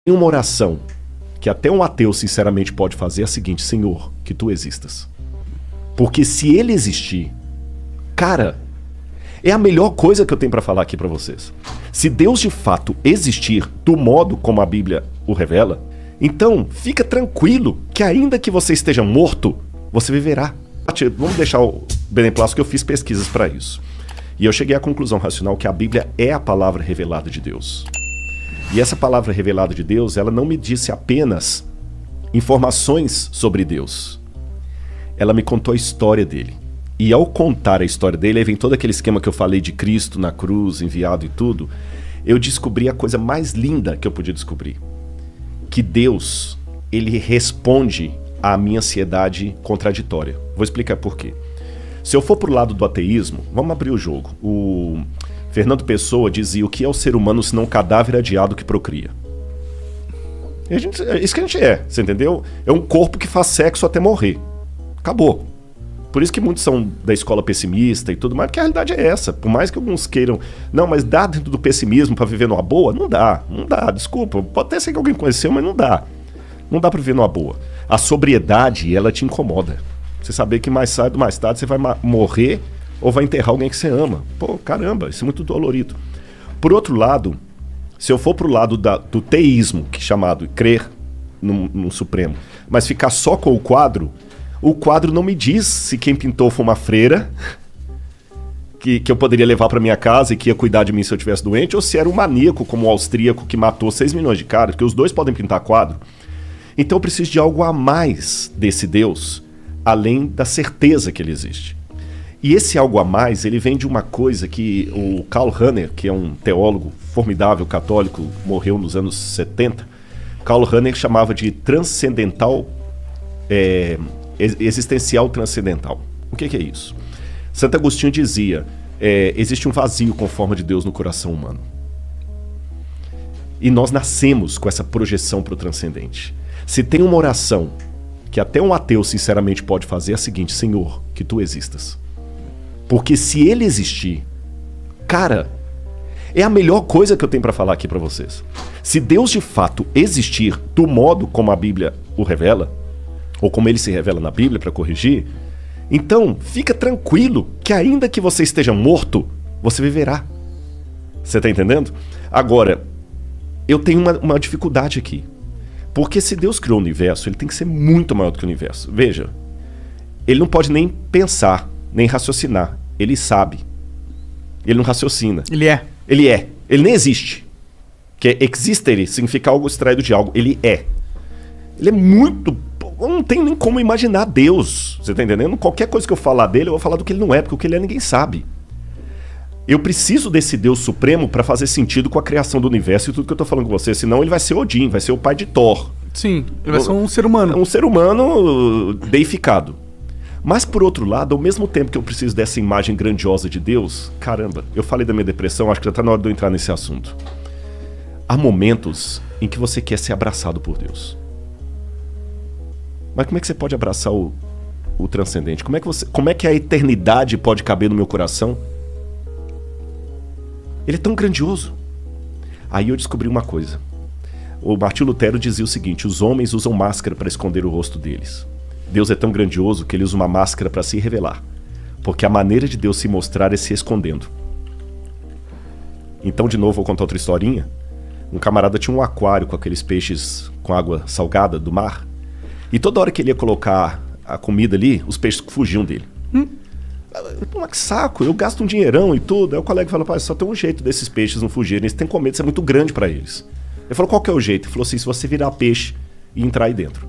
Tem uma oração que até um ateu sinceramente pode fazer, é a seguinte: Senhor, que tu existas. Porque se ele existir, cara, é a melhor coisa que eu tenho pra falar aqui pra vocês. Se Deus de fato existir do modo como a Bíblia o revela, então fica tranquilo que ainda que você esteja morto, você viverá. Vamos deixar o beneplácito que eu fiz pesquisas pra isso. E eu cheguei à conclusão racional que a Bíblia é a palavra revelada de Deus. E essa palavra revelada de Deus, ela não me disse apenas informações sobre Deus. Ela me contou a história dele. E ao contar a história dele, aí vem todo aquele esquema que eu falei de Cristo na cruz, enviado e tudo, eu descobri a coisa mais linda que eu podia descobrir. Que Deus, ele responde à minha ansiedade contraditória. Vou explicar por quê. Se eu for pro lado do ateísmo, vamos abrir o jogo. O Fernando Pessoa dizia: o que é o ser humano senão um cadáver adiado que procria? E é isso que a gente é, você entendeu? É um corpo que faz sexo até morrer. Acabou. Por isso que muitos são da escola pessimista e tudo mais, porque a realidade é essa. Por mais que alguns queiram, não, mas dá dentro do pessimismo pra viver numa boa? Não dá, desculpa. Pode até ser que alguém conheceu, mas não dá. Não dá pra viver numa boa. A sobriedade, ela te incomoda. Você saber que mais cedo ou mais tarde você vai morrer ou vai enterrar alguém que você ama. Pô, caramba, isso é muito dolorido. Por outro lado, se eu for pro lado do teísmo, que é chamado crer no Supremo, mas ficar só com o quadro não me diz se quem pintou foi uma freira que eu poderia levar para minha casa e que ia cuidar de mim se eu estivesse doente, ou se era um maníaco como o austríaco que matou 6 milhões de caras, porque os dois podem pintar quadro. Então eu preciso de algo a mais desse Deus, além da certeza que ele existe. E esse algo a mais, ele vem de uma coisa que o Karl Rahner, que é um teólogo formidável católico, morreu nos anos 70, Karl Rahner chamava de transcendental, existencial transcendental. O que é isso? Santo Agostinho dizia, existe um vazio com forma de Deus no coração humano. E nós nascemos com essa projeção para o transcendente. Se tem uma oração que até um ateu sinceramente pode fazer, é a seguinte: Senhor, que tu existas. Porque se ele existir, cara, é a melhor coisa que eu tenho para falar aqui para vocês. Se Deus de fato existir do modo como a Bíblia o revela, ou como ele se revela na Bíblia para corrigir, então fica tranquilo que ainda que você esteja morto, você viverá. Você tá entendendo? Agora, eu tenho uma dificuldade aqui. Porque se Deus criou o universo, ele tem que ser muito maior do que o universo. Veja, ele não pode nem pensar, nem raciocinar. Ele sabe. Ele não raciocina. Ele é. Ele é. Ele nem existe. Que existere significa algo extraído de algo. Ele é. Ele é muito... Eu não tenho nem como imaginar Deus. Você tá entendendo? Qualquer coisa que eu falar dele, eu vou falar do que ele não é, porque o que ele é ninguém sabe. Eu preciso desse Deus supremo para fazer sentido com a criação do universo e tudo que eu tô falando com você. Senão ele vai ser Odin, vai ser o pai de Thor. Sim, ele vai ser um ser humano. Um ser humano deificado. Mas por outro lado, ao mesmo tempo que eu preciso dessa imagem grandiosa de Deus, caramba, eu falei da minha depressão, acho que já tá na hora de eu entrar nesse assunto. Há momentos em que você quer ser abraçado por Deus. Mas como é que você pode abraçar o transcendente? Como é que a eternidade pode caber no meu coração? Ele é tão grandioso. Aí eu descobri uma coisa. O Martinho Lutero dizia o seguinte: os homens usam máscara para esconder o rosto deles. Deus é tão grandioso que ele usa uma máscara para se revelar. Porque a maneira de Deus se mostrar é se escondendo. Então, de novo, vou contar outra historinha. Um camarada tinha um aquário com aqueles peixes com água salgada do mar. E toda hora que ele ia colocar a comida ali, os peixes fugiam dele. Pô, que saco, eu gasto um dinheirão e tudo. Aí o colega falou: só tem um jeito desses peixes não fugirem, eles têm com medo, isso é muito grande para eles. Ele falou: qual que é o jeito? Ele falou assim: se você virar peixe e entrar aí dentro.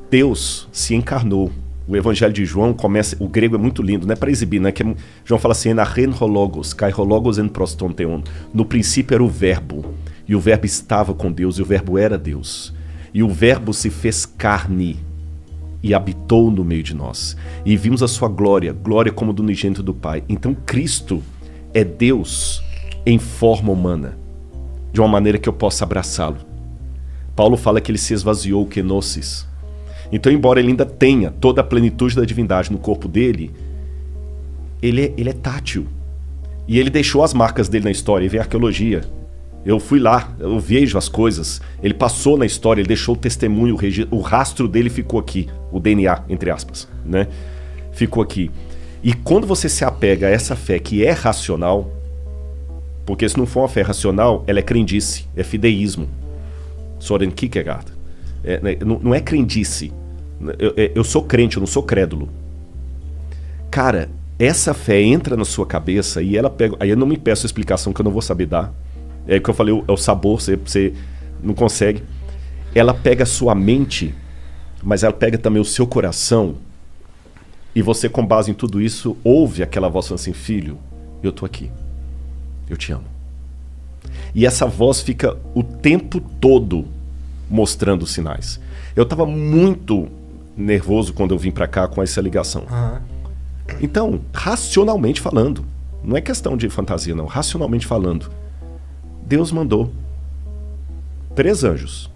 Deus se encarnou. O Evangelho de João começa, o grego é muito lindo, não é para exibir, né? João fala assim: "Enarren hologos, kai hologos en prostonteon". No princípio era o verbo, e o verbo estava com Deus, e o verbo era Deus. E o verbo se fez carne e habitou no meio de nós. E vimos a sua glória, glória como do unigênito do Pai. Então Cristo é Deus em forma humana, de uma maneira que eu possa abraçá-lo. Paulo fala que ele se esvaziou, kenosis. Então, embora ele ainda tenha toda a plenitude da divindade no corpo dele, ele é tátil. E ele deixou as marcas dele na história. E vem a arqueologia. Eu fui lá, eu vejo as coisas. Ele passou na história, ele deixou o testemunho, o rastro dele ficou aqui. O DNA, entre aspas, né? Ficou aqui. E quando você se apega a essa fé que é racional, porque se não for uma fé racional, ela é crendice, é fideísmo. Soren Kierkegaard. Não é crendice. Eu sou crente, eu não sou crédulo. Cara, essa fé entra na sua cabeça e ela pega... Aí eu não me peço explicação que eu não vou saber dar. É o que eu falei, é o sabor, você não consegue. Ela pega a sua mente, mas ela pega também o seu coração. E você, com base em tudo isso, ouve aquela voz falando assim: filho, eu tô aqui. Eu te amo. E essa voz fica o tempo todo mostrando os sinais. Eu estava muito nervoso quando eu vim para cá com essa ligação. Então, racionalmente falando, não é questão de fantasia não, racionalmente falando, Deus mandou 3 anjos.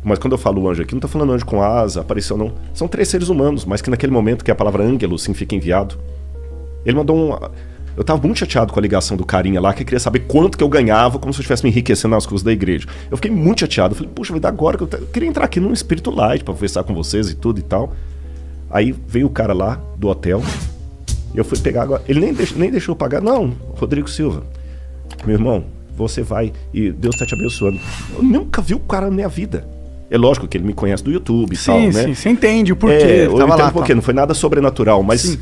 Mas quando eu falo anjo aqui, não estou falando anjo com asa, apareceu não. São 3 seres humanos, mas que naquele momento que a palavra ângelo significa enviado, ele mandou um... Eu estava muito chateado com a ligação do carinha lá, que queria saber quanto que eu ganhava, como se eu estivesse me enriquecendo nas coisas da igreja. Eu fiquei muito chateado. Eu falei, puxa, vai dar agora que eu queria entrar aqui num espírito light para conversar com vocês e tudo e tal. Aí veio o cara lá do hotel, e eu fui pegar agora. Ele nem deixou eu pagar. Não, Rodrigo Silva, meu irmão, você vai e Deus está te abençoando. Eu nunca vi o cara na minha vida. É lógico que ele me conhece do YouTube e tal, né? Sim, você entende o porquê. Eu entendo o porquê, não foi nada sobrenatural, mas... Sim.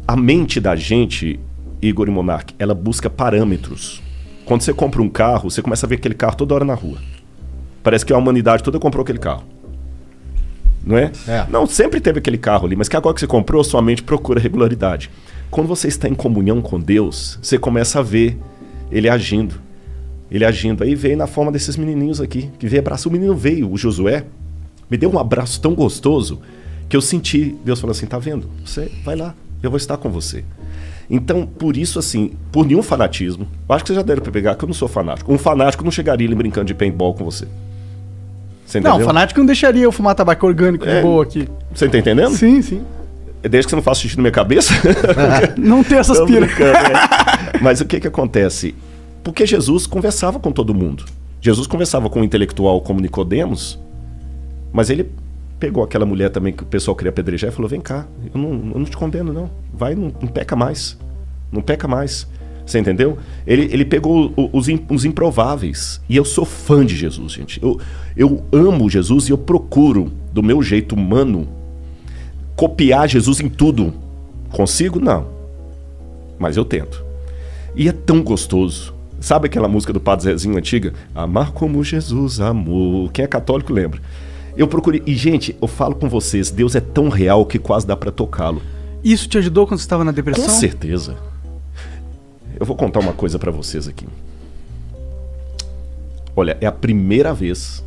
A mente da gente, Igor e Monark, ela busca parâmetros. Quando você compra um carro, você começa a ver aquele carro toda hora na rua. Parece que a humanidade toda comprou aquele carro. Não é? Não, sempre teve aquele carro ali, mas que agora que você comprou, sua mente procura regularidade. Quando você está em comunhão com Deus, você começa a ver ele agindo. Ele agindo. Aí veio na forma desses menininhos aqui, que veio abraçar. O menino veio, o Josué, me deu um abraço tão gostoso que eu senti, Deus falou assim, tá vendo? Você vai lá. Eu vou estar com você. Então, por isso, assim, por nenhum fanatismo, eu acho que vocês já deram pra pegar que eu não sou fanático. Um fanático não chegaria ali brincando de paintball com você. Você entendeu? Não, fanático não deixaria eu fumar tabaco orgânico de boa aqui. Você tá entendendo? Sim, sim. Desde que você não faça xixi na minha cabeça. Não tem essas piras. Mas o que acontece? Porque Jesus conversava com todo mundo. Jesus conversava com o intelectual como Nicodemos, mas ele... pegou aquela mulher também que o pessoal queria apedrejar e falou, vem cá, eu não te condeno não, vai, não peca mais, não peca mais, você entendeu? Ele pegou os improváveis, e eu sou fã de Jesus, gente, eu amo Jesus e eu procuro, do meu jeito humano, copiar Jesus em tudo. Consigo? Não, mas eu tento, e é tão gostoso. Sabe aquela música do Padre Zezinho antiga? Amar como Jesus amou, quem é católico lembra. Eu procurei... E, gente, eu falo com vocês, Deus é tão real que quase dá pra tocá-lo. Isso te ajudou quando você estava na depressão? Com certeza. Eu vou contar uma coisa pra vocês aqui. Olha, é a primeira vez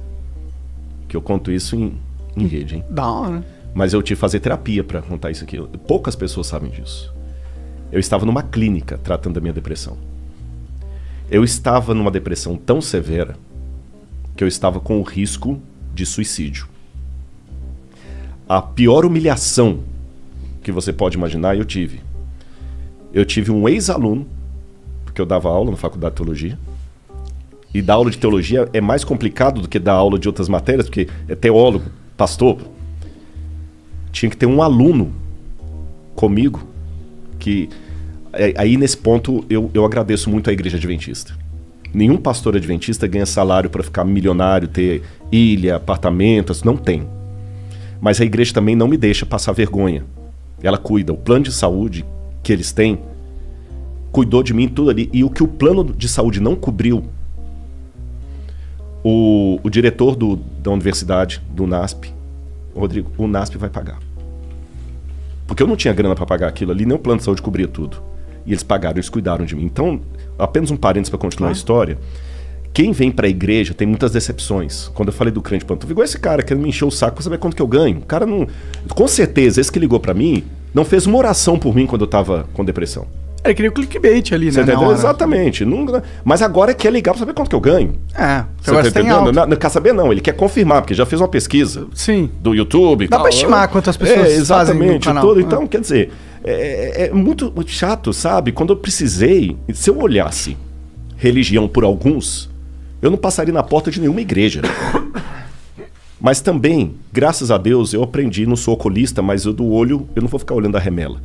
que eu conto isso em rede, hein? Da hora, né? Mas eu tive que fazer terapia pra contar isso aqui. Poucas pessoas sabem disso. Eu estava numa clínica tratando da minha depressão. Eu estava numa depressão tão severa que eu estava com o risco de suicídio. A pior humilhação que você pode imaginar, eu tive. Eu tive um ex-aluno, porque eu dava aula na faculdade de teologia, e dar aula de teologia é mais complicado do que dar aula de outras matérias, porque é teólogo, pastor. Tinha que ter um aluno comigo, que... Aí nesse ponto eu agradeço muito a Igreja Adventista. Nenhum pastor adventista ganha salário para ficar milionário, ter ilha, apartamentos, não tem. Mas a igreja também não me deixa passar vergonha. Ela cuida. O plano de saúde que eles têm cuidou de mim tudo ali. E o que o plano de saúde não cobriu, o diretor da universidade, do NASP, Rodrigo, o NASP vai pagar. Porque eu não tinha grana para pagar aquilo ali, nem o plano de saúde cobria tudo. E eles pagaram, eles cuidaram de mim. Então, apenas um parênteses para continuar a história. Quem vem para a igreja tem muitas decepções. Quando eu falei do crente pantufa, igual esse cara que me encheu o saco para saber quanto que eu ganho. O cara não... Com certeza, esse que ligou para mim, não fez uma oração por mim quando eu tava com depressão. Ele queria o clickbait ali, você né? Entendeu? Exatamente. Não, mas agora quer ligar para saber quanto que eu ganho. Você tá entendendo? Não quer saber não, ele quer confirmar, porque já fez uma pesquisa. Sim. Do YouTube. Dá para estimar quantas pessoas exatamente, fazem no canal. Tudo. Então, quer dizer, é muito chato, sabe? Quando eu precisei, se eu olhasse religião por alguns, eu não passaria na porta de nenhuma igreja. Mas também, graças a Deus, eu aprendi, não sou oculista, mas eu do olho, eu não vou ficar olhando a remela.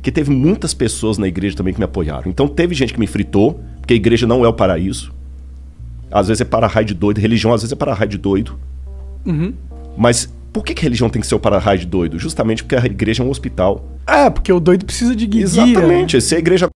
Que teve muitas pessoas na igreja também que me apoiaram. Então teve gente que me fritou, porque a igreja não é o paraíso. Às vezes é para-raio de doido, religião às vezes é para-raio de doido. Mas por que religião tem que ser o para-raio de doido? Justamente porque a igreja é um hospital. Porque o doido precisa de guia. Exatamente, se a igreja...